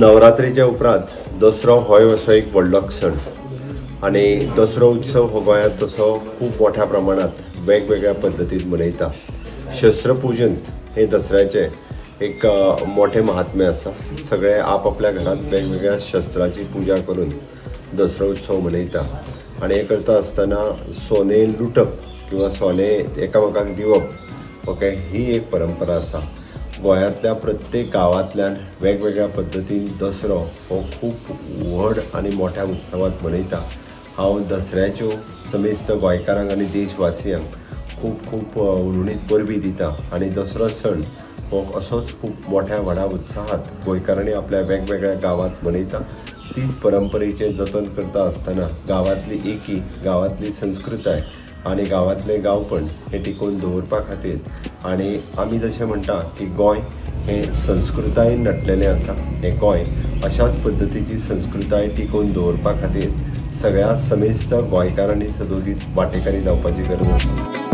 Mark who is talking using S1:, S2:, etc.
S1: नवरात्रीच्या उपरांत दसरो हो असो एक व्हडलो सण आणि दसरो उत्सव हो गोंयांत तसो खूब मोठ्या प्रमाणात वेगवेगळ्या पद्दतीन मनयता। शस्त्रपूजन हे दसऱ्याचे एक मोठे महात्म्य आसा। सगळे आपापल्या घरात वेगवेगळ्या शस्त्राची पूजा करून दसरो उत्सव मनयता आणि हे करता आसतना सोने लुटप किंवा सोने एकामेकांक दिवप ओके ही एक परंपरा आसा। गोंयांतल्या प्रत्येक गांवांतल्यान वेगवेगळ्या पद्दतीन दसरो हो खूब व्हड आनी मोठ्या उत्सवात मनयता। हांव दसऱ्याच्यो समेस्त गोंयकारांक आनी देशवासियांक खूब खूब उर्णीत परबी दिता आनी दसरो सण हो असोच खूब मोठ्या व्हडा उत्साहात गोंयकारांनी आपल्या वेगवेगळ्या गांवांत मनयता। तीच परंपरेचें जतन करता आसतना गांवांतली एकी, गांवांतली संस्कृताय आनी गांवांतलें गांवपण हे टिकोवन दवरपा खातीर आनी आमी जशें म्हणटा की गोंय हे संस्कृतायेन नटलेलें आसा। हे गोंय अशाच पद्दतीची संस्कृताय टिकोवन दवरपा खातीर सगळ्या समेस्त गोंयकारांनी सदोदीत वांटेकारी जावपाची गरज आसा।